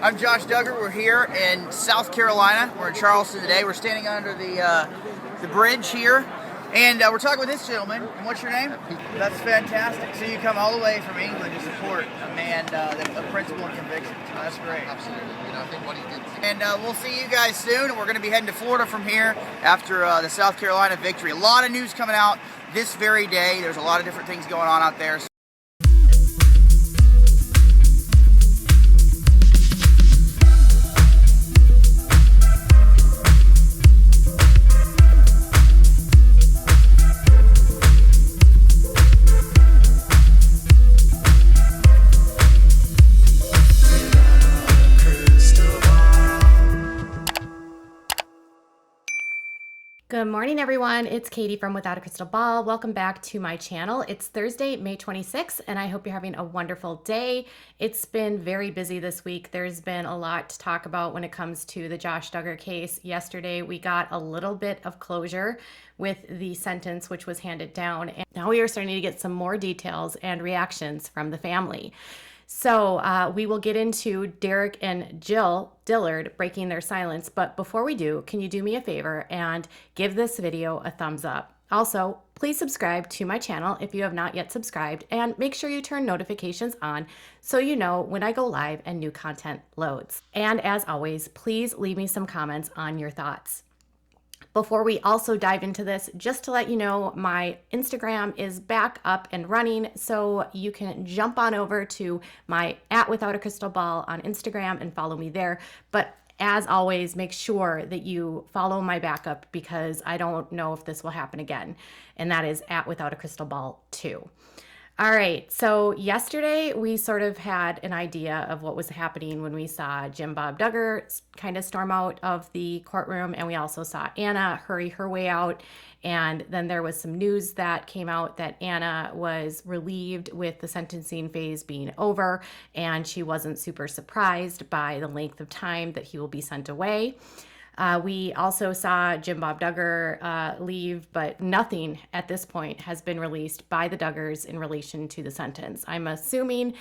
I'm Josh Duggar. We're here in South Carolina. We're in Charleston today. We're standing under the bridge here, and we're talking with this gentleman. And what's your name? That's fantastic. So you come all the way from England to support a man, a principle and conviction. That's great. Absolutely. I think what he did. And we'll see you guys soon. We're going to be heading to Florida from here after the South Carolina victory. A lot of news coming out this very day. There's a lot of different things going on out there. Good morning, everyone. It's Katie from Without a Crystal Ball. Welcome back to my channel. It's Thursday, May 26th, and I hope you're having a wonderful day. It's been very busy this week. There's been a lot to talk about when it comes to the Josh Duggar case. Yesterday, we got a little bit of closure with the sentence which was handed down, and now we are starting to get some more details and reactions from the family. So we will get into Derick and Jill Dillard breaking their silence. But before we do, can you do me a favor and give this video a thumbs up? Also, please subscribe to my channel if you have not yet subscribed, and make sure you turn notifications on so you know when I go live and new content loads. And as always, please leave me some comments on your thoughts. Before we also dive into this, just to let you know, my Instagram is back up and running, so you can jump on over to my @WithoutACrystalBall on Instagram and follow me there. But as always, make sure that you follow my backup because I don't know if this will happen again, and that is @WithoutACrystalBall 2. All right, so yesterday we sort of had an idea of what was happening when we saw Jim Bob Duggar kind of storm out of the courtroom, and we also saw Anna hurry her way out. And then there was some news that came out that Anna was relieved with the sentencing phase being over, and she wasn't super surprised by the length of time that he will be sent away. We also saw Jim Bob Duggar leave, but nothing at this point has been released by the Duggars in relation to the sentence. I'm assuming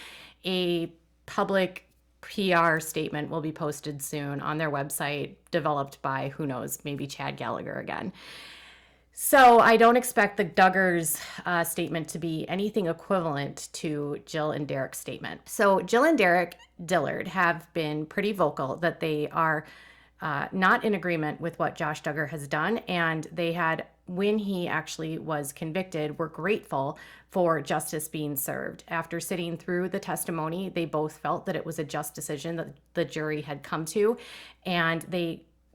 a public PR statement will be posted soon on their website, developed by, who knows, maybe Chad Gallagher again. So I don't expect the Duggars' statement to be anything equivalent to Jill and Derick's statement. So Jill and Derick Dillard have been pretty vocal that they are not in agreement with what Josh Duggar has done, and they had, when he actually was convicted, were grateful for justice being served. After sitting through the testimony, they both felt that it was a just decision that the jury had come to, and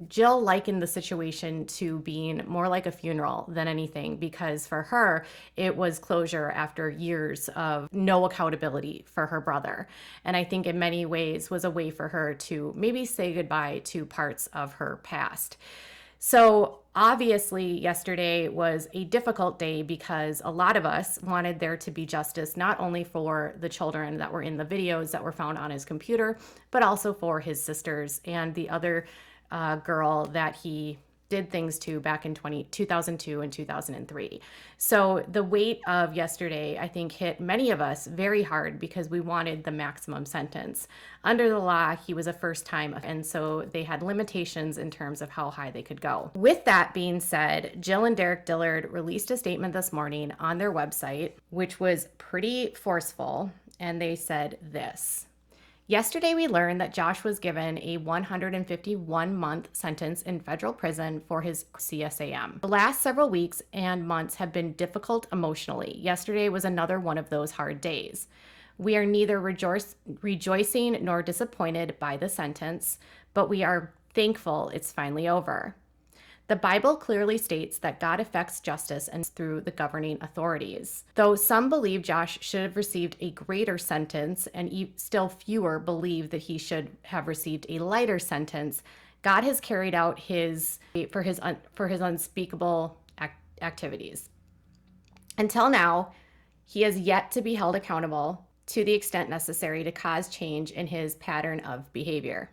Jill likened the situation to being more like a funeral than anything, because for her, it was closure after years of no accountability for her brother. And I think in many ways was a way for her to maybe say goodbye to parts of her past. So obviously yesterday was a difficult day because a lot of us wanted there to be justice, not only for the children that were in the videos that were found on his computer, but also for his sisters and the other girl that he did things to back in 2002 and 2003. So the weight of yesterday, I think, hit many of us very hard because we wanted the maximum sentence. Under the law, he was a first time, and so they had limitations in terms of how high they could go. With that being said, Jill and Derick Dillard released a statement this morning on their website, which was pretty forceful, and they said this. Yesterday, we learned that Josh was given a 151-month sentence in federal prison for his CSAM. The last several weeks and months have been difficult emotionally. Yesterday was another one of those hard days. We are neither rejoicing nor disappointed by the sentence, but we are thankful it's finally over. The Bible clearly states that God effects justice and through the governing authorities. Though some believe Josh should have received a greater sentence, and still fewer believe that he should have received a lighter sentence, God has carried out his unspeakable activities. Until now, he has yet to be held accountable to the extent necessary to cause change in his pattern of behavior.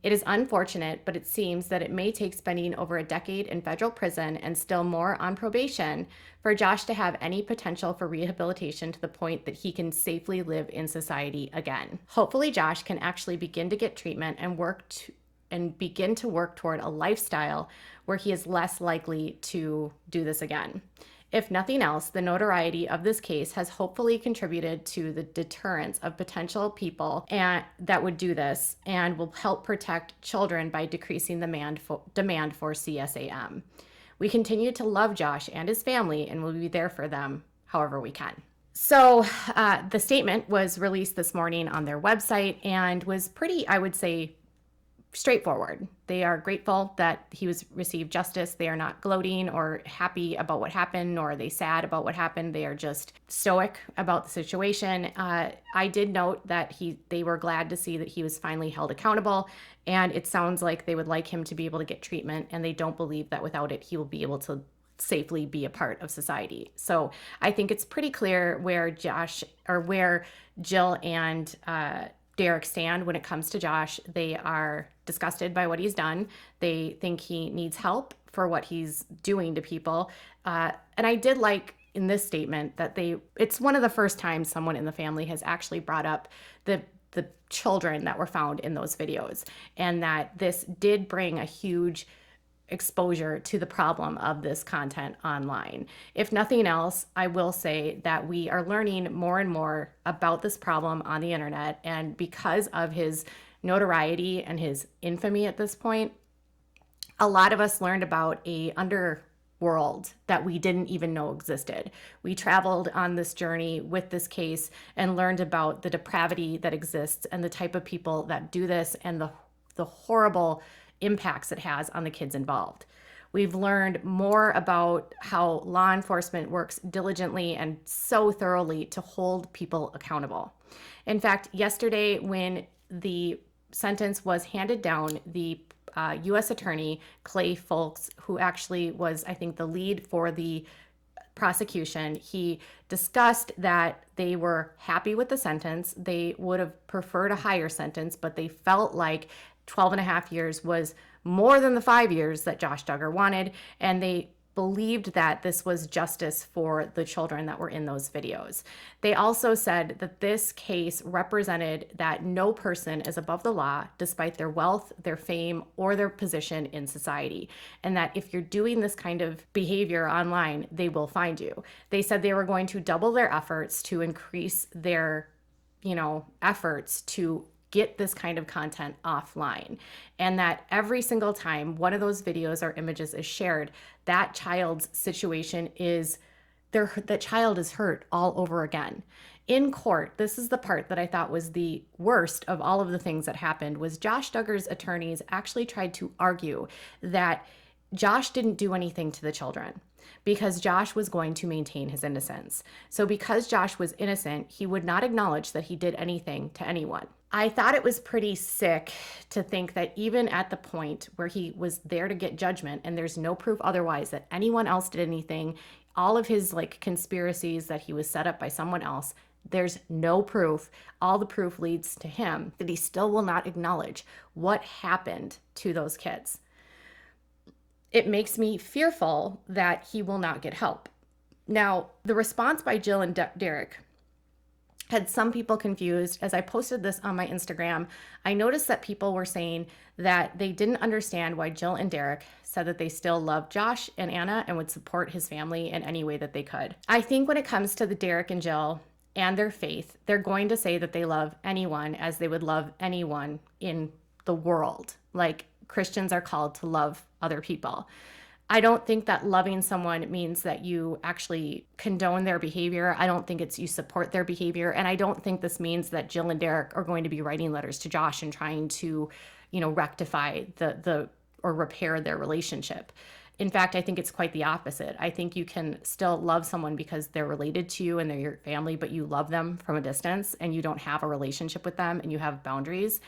It is unfortunate, but it seems that it may take spending over a decade in federal prison and still more on probation for Josh to have any potential for rehabilitation to the point that he can safely live in society again. Hopefully, Josh can actually begin to get treatment and begin to work toward a lifestyle where he is less likely to do this again. If nothing else, the notoriety of this case has hopefully contributed to the deterrence of potential people that would do this, and will help protect children by decreasing the demand for CSAM. We continue to love Josh and his family and will be there for them however we can. So the statement was released this morning on their website and was pretty, I would say, straightforward. They are grateful that he received justice. They are not gloating or happy about what happened, nor are they sad about what happened. They are just stoic about the situation. I did note that they were glad to see that he was finally held accountable, and it sounds like they would like him to be able to get treatment, and they don't believe that without it he will be able to safely be a part of society. So I think it's pretty clear where Jill and Derick stand when it comes to Josh. They are disgusted by what he's done. They think he needs help for what he's doing to people. And I did like in this statement that it's one of the first times someone in the family has actually brought up the children that were found in those videos, and that this did bring a huge exposure to the problem of this content online. If nothing else, I will say that we are learning more and more about this problem on the internet, and because of his notoriety and his infamy at this point, a lot of us learned about a underworld that we didn't even know existed. We traveled on this journey with this case and learned about the depravity that exists and the type of people that do this, and the horrible impacts it has on the kids involved. We've learned more about how law enforcement works diligently and so thoroughly to hold people accountable. In fact, yesterday when the sentence was handed down, the U.S. Attorney Clay Folks, who actually was, I think, the lead for the prosecution, he discussed that they were happy with the sentence. They would have preferred a higher sentence, but they felt like 12 and a half years was more than the 5 years that Josh Duggar wanted, and they believed that this was justice for the children that were in those videos. They also said that this case represented that no person is above the law despite their wealth, their fame, or their position in society, and that if you're doing this kind of behavior online, they will find you. They said they were going to double their efforts to increase their, efforts to get this kind of content offline, and that every single time one of those videos or images is shared, that child's situation that child is hurt all over again. In court, this is the part that I thought was the worst of all of the things that happened, was Josh Duggar's attorneys actually tried to argue that Josh didn't do anything to the children because Josh was going to maintain his innocence. So because Josh was innocent, he would not acknowledge that he did anything to anyone. I thought it was pretty sick to think that even at the point where he was there to get judgment and there's no proof otherwise that anyone else did anything, all of his conspiracies that he was set up by someone else, there's no proof. All the proof leads to him, that he still will not acknowledge what happened to those kids. It makes me fearful that he will not get help. Now, the response by Jill and Derick had some people confused. As I posted this on my Instagram, I noticed that people were saying that they didn't understand why Jill and Derick said that they still love Josh and Anna and would support his family in any way that they could. I think when it comes to the Derick and Jill and their faith, they're going to say that they love anyone as they would love anyone in the world. Like Christians are called to love other people. I don't think that loving someone means that you actually condone their behavior. I don't think it's you support their behavior. And I don't think this means that Jill and Derick are going to be writing letters to Josh and trying to, rectify or repair their relationship. In fact, I think it's quite the opposite. I think you can still love someone because they're related to you and they're your family, but you love them from a distance and you don't have a relationship with them and you have boundaries.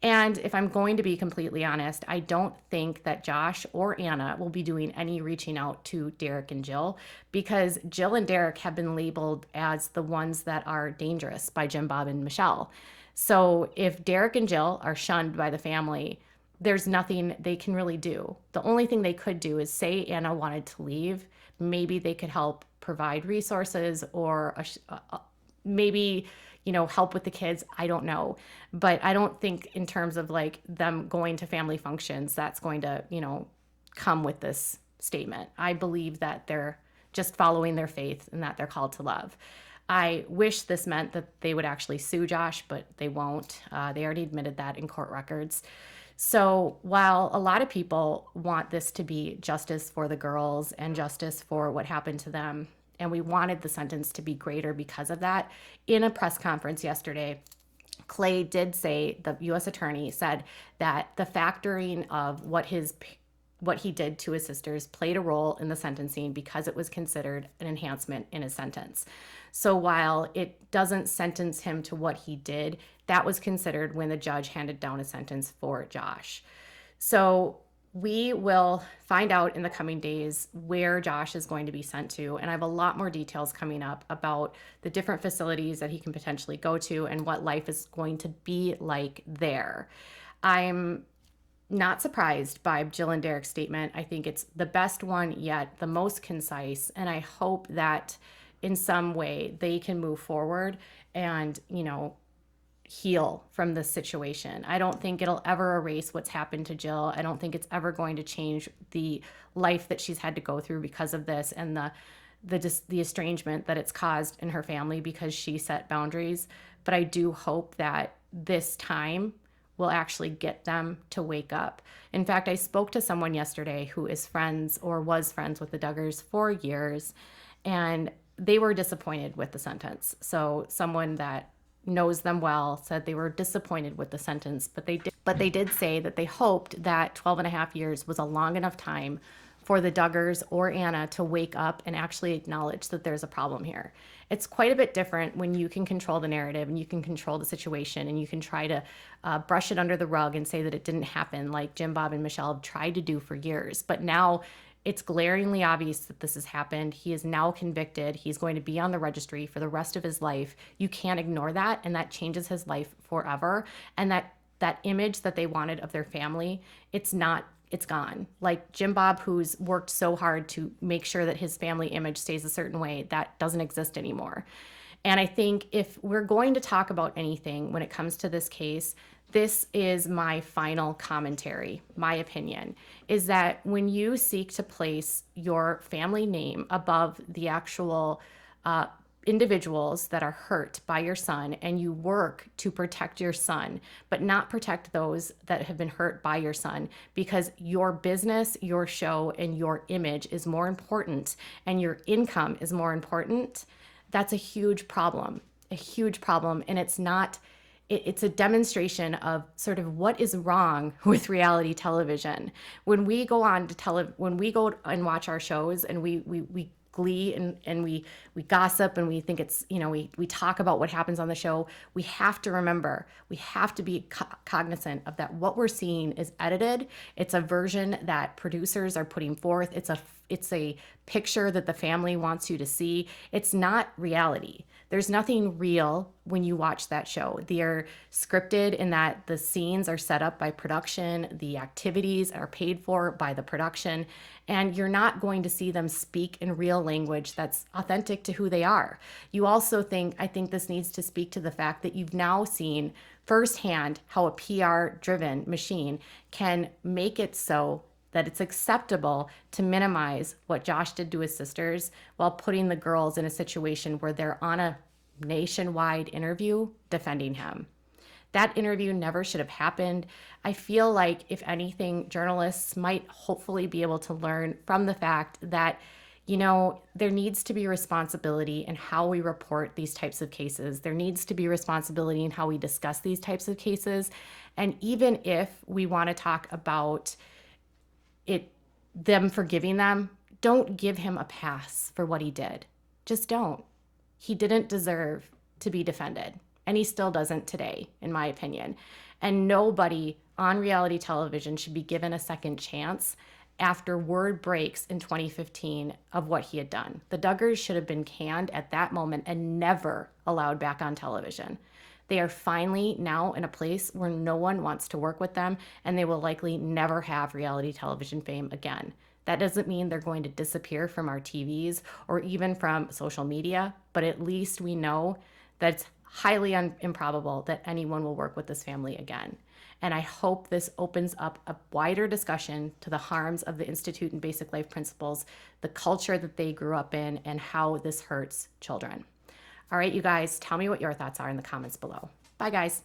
And if I'm going to be completely honest, I don't think that Josh or Anna will be doing any reaching out to Derick and Jill, because Jill and Derick have been labeled as the ones that are dangerous by Jim Bob and Michelle. So if Derick and Jill are shunned by the family, there's nothing they can really do. The only thing they could do is say Anna wanted to leave. Maybe they could help provide resources or maybe, help with the kids. I don't know. But I don't think in terms of like them going to family functions, that's going to, come with this statement. I believe that they're just following their faith and that they're called to love. I wish this meant that they would actually sue Josh, but they won't. They already admitted that in court records. So while a lot of people want this to be justice for the girls and justice for what happened to them, and we wanted the sentence to be greater because of that, in a press conference yesterday, Clay did say, the U.S. attorney said that the factoring of what he did to his sisters played a role in the sentencing because it was considered an enhancement in his sentence. So while it doesn't sentence him to what he did, that was considered when the judge handed down a sentence for Josh. So we will find out in the coming days where Josh is going to be sent to. And I have a lot more details coming up about the different facilities that he can potentially go to and what life is going to be like there. I'm not surprised by Jill and Derick's statement. I think it's the best one yet, the most concise. And I hope that in some way they can move forward and, heal from this situation. I don't think it'll ever erase what's happened to Jill. I don't think it's ever going to change the life that she's had to go through because of this and the estrangement that it's caused in her family because she set boundaries. But I do hope that this time will actually get them to wake up. In fact, I spoke to someone yesterday who is friends or was friends with the Duggars for years, and they were disappointed with the sentence. So someone that knows them well said they were disappointed with the sentence, but they did say that they hoped that 12 and a half years was a long enough time for the Duggars or Anna to wake up and actually acknowledge that there's a problem here. It's quite a bit different when you can control the narrative and you can control the situation and you can try to brush it under the rug and say that it didn't happen like Jim Bob and Michelle have tried to do for years. But now it's glaringly obvious that this has happened. He is now convicted. He's going to be on the registry for the rest of his life. You can't ignore that, and that changes his life forever. And that image that they wanted of their family, it's gone. Like Jim Bob, who's worked so hard to make sure that his family image stays a certain way, that doesn't exist anymore. And I think if we're going to talk about anything when it comes to this case, this is my final commentary, my opinion, is that when you seek to place your family name above the actual individuals that are hurt by your son, and you work to protect your son, but not protect those that have been hurt by your son, because your business, your show, and your image is more important, and your income is more important, that's a huge problem, and it's a demonstration of sort of what is wrong with reality television. When we go when we go and watch our shows and we glee and we gossip and we think it's, we talk about what happens on the show, we have to remember, we have to be cognizant of that. What we're seeing is edited. It's a version that producers are putting forth. It's a picture that the family wants you to see. It's not reality. There's nothing real when you watch that show. They're scripted in that the scenes are set up by production, the activities are paid for by the production, and you're not going to see them speak in real language that's authentic to who they are. You also I think this needs to speak to the fact that you've now seen firsthand how a PR-driven machine can make it so that it's acceptable to minimize what Josh did to his sisters while putting the girls in a situation where they're on a nationwide interview defending him. That interview never should have happened. I feel like, if anything, journalists might hopefully be able to learn from the fact that, there needs to be responsibility in how we report these types of cases. There needs to be responsibility in how we discuss these types of cases. And even if we want to talk about them forgiving them, don't give him a pass for what he did. Just don't. He didn't deserve to be defended, and he still doesn't today, in my opinion. And nobody on reality television should be given a second chance after word breaks in 2015 of what he had done. The Duggars should have been canned at that moment and never allowed back on television. They are finally now in a place where no one wants to work with them, and they will likely never have reality television fame again. That doesn't mean they're going to disappear from our TVs or even from social media, but at least we know that it's highly improbable that anyone will work with this family again. And I hope this opens up a wider discussion to the harms of the Institute and Basic Life Principles, the culture that they grew up in, and how this hurts children. All right, you guys, tell me what your thoughts are in the comments below. Bye, guys.